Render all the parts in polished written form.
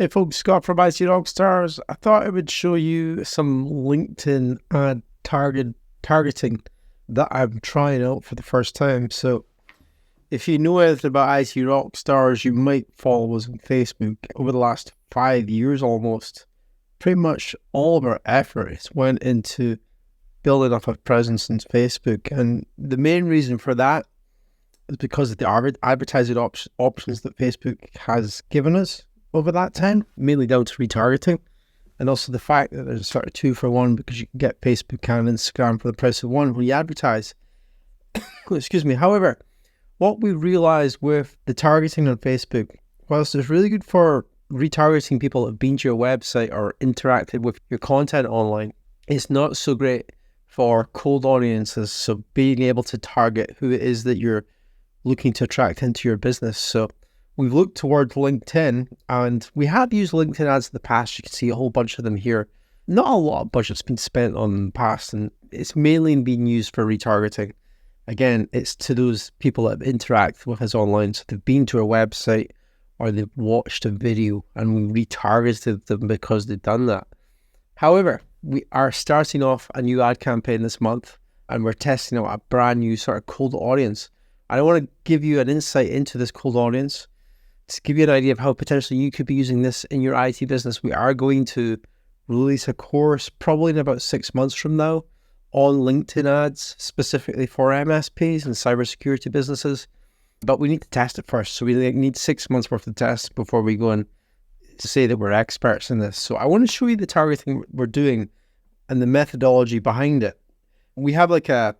Hey folks, Scott from IT Rockstars. I thought I would show you some LinkedIn ad targeting that I'm trying out for the first time. So if you know anything about IT Rockstars, you might follow us on Facebook. Over the last 5 years almost, pretty much all of our efforts went into building up a presence on Facebook. And the main reason for that is because of the advertising options that Facebook has given us over that time, mainly down to retargeting, and also the fact that there's sort of 2-for-1 because you can get Facebook and Instagram for the price of one when you advertise. Excuse me. However, what we realized with the targeting on Facebook, whilst it's really good for retargeting people that have been to your website or interacted with your content online, it's not so great for cold audiences. So being able to target who it is that you're looking to attract into your business. So we've looked towards LinkedIn, and we have used LinkedIn ads in the past. You can see a whole bunch of them here. Not a lot of budget's been spent on in the past, and it's mainly being used for retargeting. Again, it's to those people that have interacted with us online. So they've been to our website or they've watched a video and we retargeted them because they've done that. However, we are starting off a new ad campaign this month, and we're testing out a brand new sort of cold audience. I want to give you an insight into this cold audience to give you an idea of how potentially you could be using this in your IT business. We are going to release a course probably in about 6 months from now on LinkedIn ads, specifically for MSPs and cybersecurity businesses. But we need to test it first. So we need 6 months worth of tests before we go and say that we're experts in this. So I want to show you the targeting we're doing and the methodology behind it. We have like a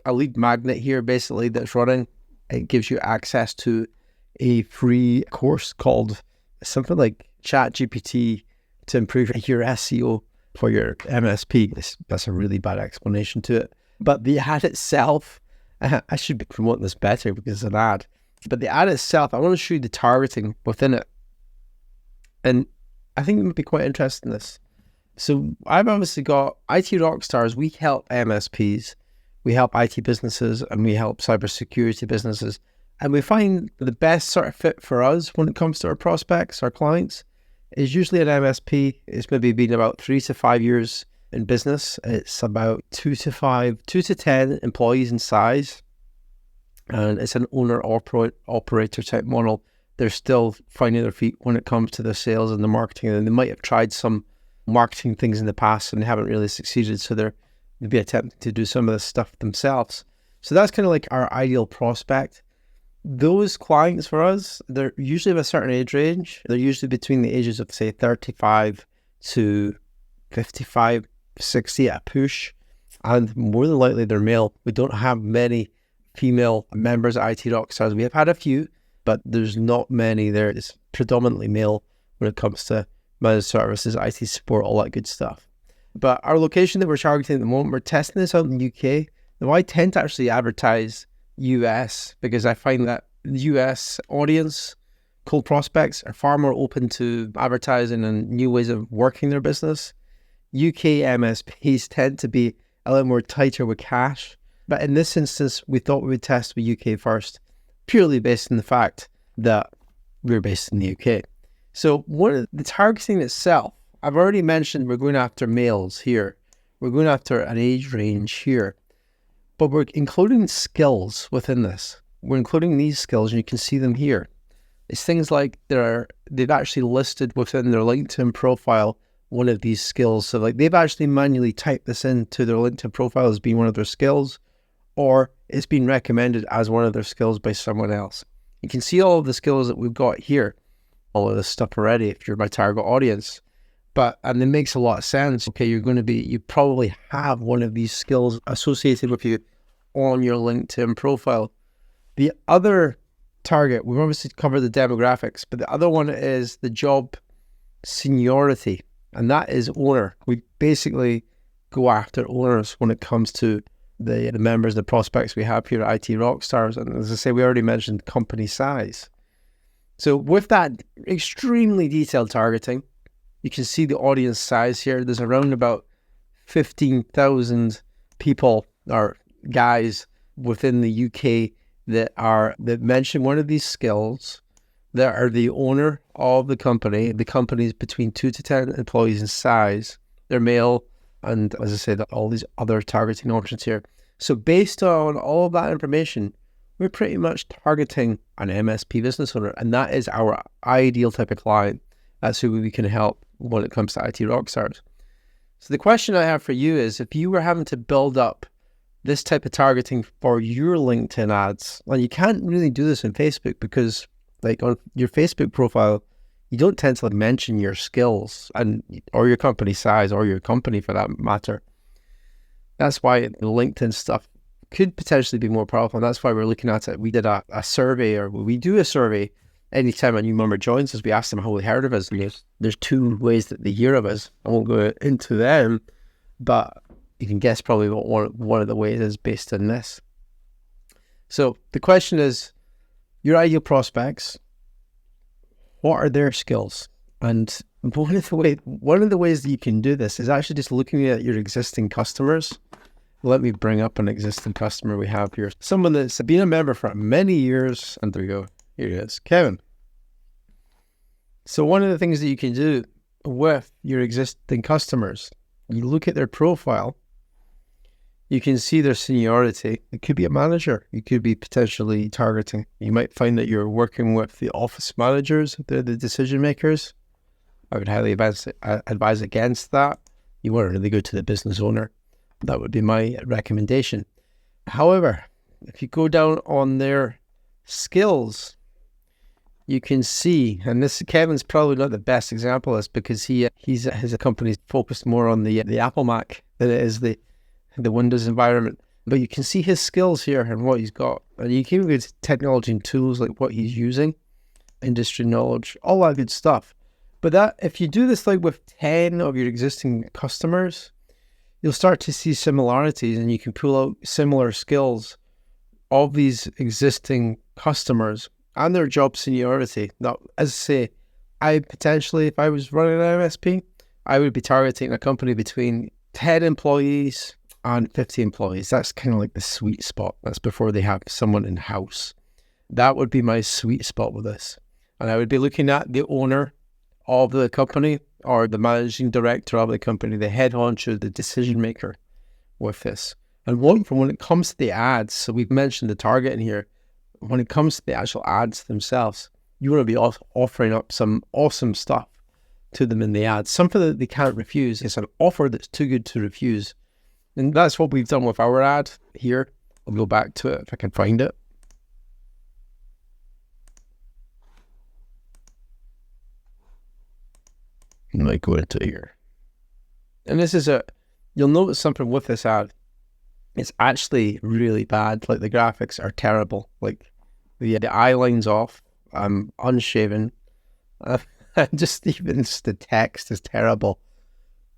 lead magnet here basically that's running. It gives you access to a free course called something like ChatGPT to improve your SEO for your MSP. That's a really bad explanation to it. But the ad itself, I should be promoting this better because it's an ad. But the ad itself, I want to show you the targeting within it. And I think you might be quite interested in this. So I've obviously got IT Rockstars. We help MSPs, we help IT businesses, and we help cybersecurity businesses. And we find the best sort of fit for us when it comes to our prospects, our clients, is usually an MSP. It's maybe been about 3 to 5 years in business. It's about 2 to 10 employees in size. And it's an owner-operator type model. They're still finding their feet when it comes to their sales and the marketing. And they might have tried some marketing things in the past and they haven't really succeeded. So they'll be attempting to do some of this stuff themselves. So that's kind of like our ideal prospect. Those clients for us, they're usually of a certain age range. They're usually between the ages of, say, 35 to 55, 60 at a push. And more than likely, they're male. We don't have many female members at IT Rockstars. We have had a few, but there's not many there. It's predominantly male when it comes to managed services, IT support, all that good stuff. But our location that we're targeting at the moment, we're testing this out in the UK. Now, I tend to actually advertise US because I find that the US audience, cold prospects, are far more open to advertising and new ways of working their business. UK MSPs tend to be a little more tighter with cash. But in this instance, we thought we would test with UK first, purely based on the fact that we're based in the UK. So the targeting itself, I've already mentioned we're going after males here. We're going after an age range here. But we're including skills within this. We're including these skills, and you can see them here. It's things like they've actually listed within their LinkedIn profile one of these skills. So like they've actually manually typed this into their LinkedIn profile as being one of their skills, or it's been recommended as one of their skills by someone else. You can see all of the skills that we've got here, all of this stuff already if you're my target audience. And it makes a lot of sense. Okay, you probably have one of these skills associated with you on your LinkedIn profile. The other target, we've obviously covered the demographics, but the other one is the job seniority, and that is owner. We basically go after owners when it comes to the members, the prospects we have here at IT Rockstars. And as I say, we already mentioned company size. So with that extremely detailed targeting, you can see the audience size here. There's around about 15,000 people or guys within the UK that mention one of these skills that are the owner of the company. The company is between 2 to 10 employees in size. They're male, and as I said, all these other targeting options here. So based on all of that information, we're pretty much targeting an MSP business owner, and that is our ideal type of client. That's who we can help when it comes to IT rockstars. So the question I have for you is, if you were having to build up this type of targeting for your LinkedIn ads, and you can't really do this on Facebook because like on your Facebook profile, you don't tend to mention your skills and or your company size or your company for that matter. That's why the LinkedIn stuff could potentially be more powerful, and that's why we're looking at it. We did a survey, or we do a survey anytime a new member joins us. We ask them how they heard of us. There's 2 ways that they hear of us. I won't go into them, but you can guess probably what one of the ways is based on this. So the question is, your ideal prospects, what are their skills? And one of the ways that you can do this is actually just looking at your existing customers. Let me bring up an existing customer we have here. Someone that's been a member for many years. And there we go. Here he is, Kevin. So one of the things that you can do with your existing customers, you look at their profile, you can see their seniority. It could be a manager. You could be potentially targeting. You might find that you're working with the office managers, they're the decision makers. I would highly advise against that. You want to really go to the business owner. That would be my recommendation. However, if you go down on their skills, you can see, and this Kevin's probably not the best example of this because his company's focused more on the Apple Mac than it is the Windows environment. But you can see his skills here and what he's got. And you can get technology and tools like what he's using, industry knowledge, all that good stuff. But that if you do this like with 10 of your existing customers, you'll start to see similarities, and you can pull out similar skills of these existing customers and their job seniority. Now, as I say, I potentially, if I was running an MSP, I would be targeting a company between 10 employees and 50 employees. That's kind of like the sweet spot. That's before they have someone in-house. That would be my sweet spot with this. And I would be looking at the owner of the company or the managing director of the company, the head honcho, the decision maker with this. And when it comes to the ads, so we've mentioned the target in here, when it comes to the actual ads themselves, you want to be offering up some awesome stuff to them in the ads, something that they can't refuse. It's an offer that's too good to refuse. And that's what we've done with our ad here. I'll go back to it if I can find it. I might go into here. And this is you'll notice something with this ad. It's actually really bad. Like the graphics are terrible. Like the eye line's off. I'm unshaven. Just even the text is terrible.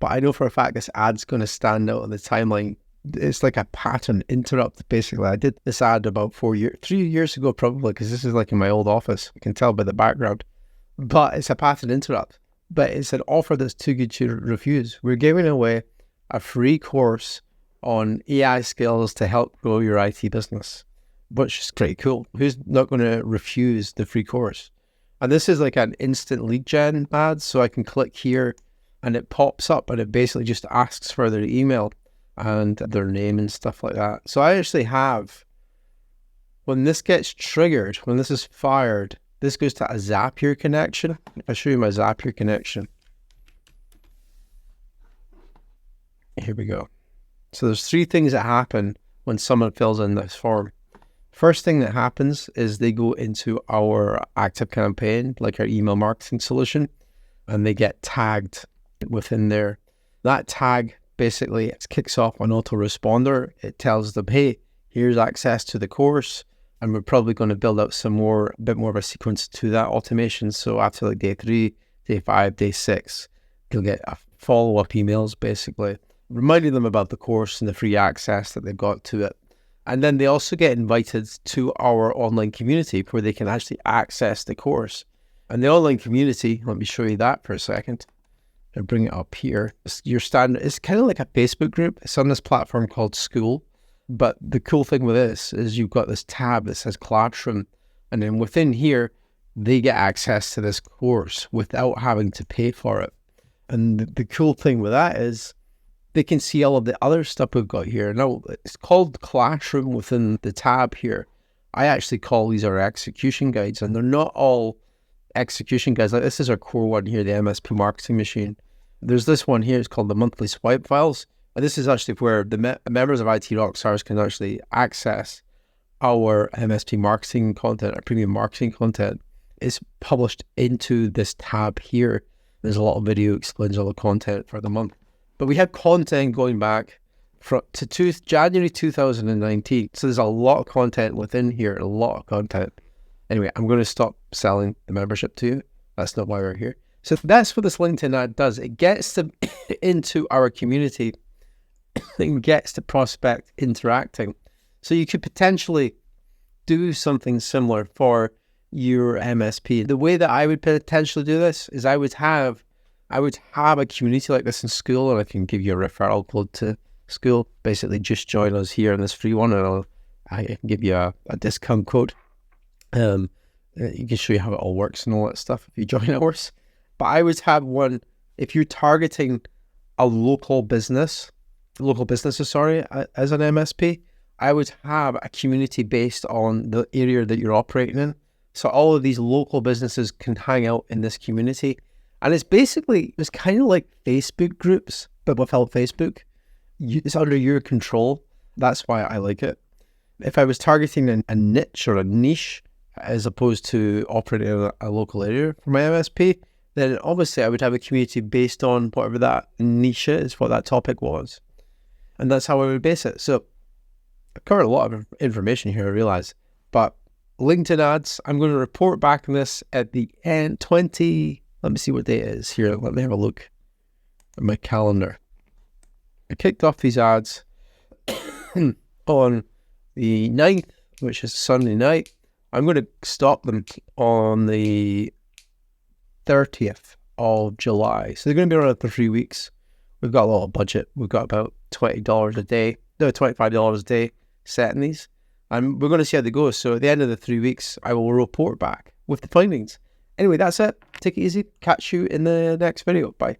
But I know for a fact this ad's going to stand out on the timeline. It's like a pattern interrupt, basically. I did this ad about 3 years ago probably, because this is like in my old office. You can tell by the background. But it's a pattern interrupt. But it's an offer that's too good to refuse. We're giving away a free course on AI skills to help grow your IT business, which is pretty cool. Who's not going to refuse the free course? And this is like an instant lead gen ad. So I can click here and it pops up and it basically just asks for their email and their name and stuff like that. So I actually have, when this gets triggered, when this is fired, this goes to a Zapier connection. If I show you my Zapier connection. Here we go. So there's 3 things that happen when someone fills in this form. First thing that happens is they go into our active campaign, like our email marketing solution, and they get tagged within there. That tag basically kicks off an autoresponder. It tells them, hey, here's access to the course. And we're probably going to build out a bit more of a sequence to that automation. So after like day 3, day 5, day 6, they'll get follow-up emails basically reminding them about the course and the free access that they've got to it. And then they also get invited to our online community where they can actually access the course. And the online community, let me show you that for a second. I'll bring it up here. It's kind of like a Facebook group. It's on this platform called School. But the cool thing with this is you've got this tab that says Classroom. And then within here, they get access to this course without having to pay for it. And the cool thing with that is they can see all of the other stuff we've got here. Now, it's called Classroom within the tab here. I actually call these our execution guides, and they're not all execution guides. Like, this is our core one here, the MSP Marketing Machine. There's this one here, it's called the Monthly Swipe Files. And this is actually where the members of IT Rockstars can actually access our MSP marketing content, our premium marketing content. It's published into this tab here. There's a lot of video explains all the content for the month. But we have content going back to January 2019. So there's a lot of content within here, a lot of content. Anyway, I'm going to stop selling the membership to you. That's not why we're here. So that's what this LinkedIn ad does. It gets them into our community and gets the prospect interacting. So you could potentially do something similar for your MSP. The way that I would potentially do this is I would have a community like this in school, and I can give you a referral code to school. Basically, just join us here in this free one, and I can give you a discount code. You can show you how it all works and all that stuff if you join ours. But I would have one, if you're targeting a local businesses, as an MSP, I would have a community based on the area that you're operating in. So all of these local businesses can hang out in this community. And it's kind of like Facebook groups, but without Facebook. It's under your control. That's why I like it. If I was targeting a niche or a niche, as opposed to operating in a local area for my MSP, then obviously I would have a community based on whatever that niche is, what that topic was. And that's how I would base it. So I covered a lot of information here, I realize. But LinkedIn ads, I'm going to report back on this at the end, let me see what day it is here. Let me have a look at my calendar. I kicked off these ads on the 9th, which is Sunday night. I'm going to stop them on the 30th of July. So they're going to be around for 3 weeks. We've got a lot of budget. We've got about $25 a day setting these. And we're going to see how they go. So at the end of the 3 weeks, I will report back with the findings. Anyway, that's it. Take it easy. Catch you in the next video. Bye.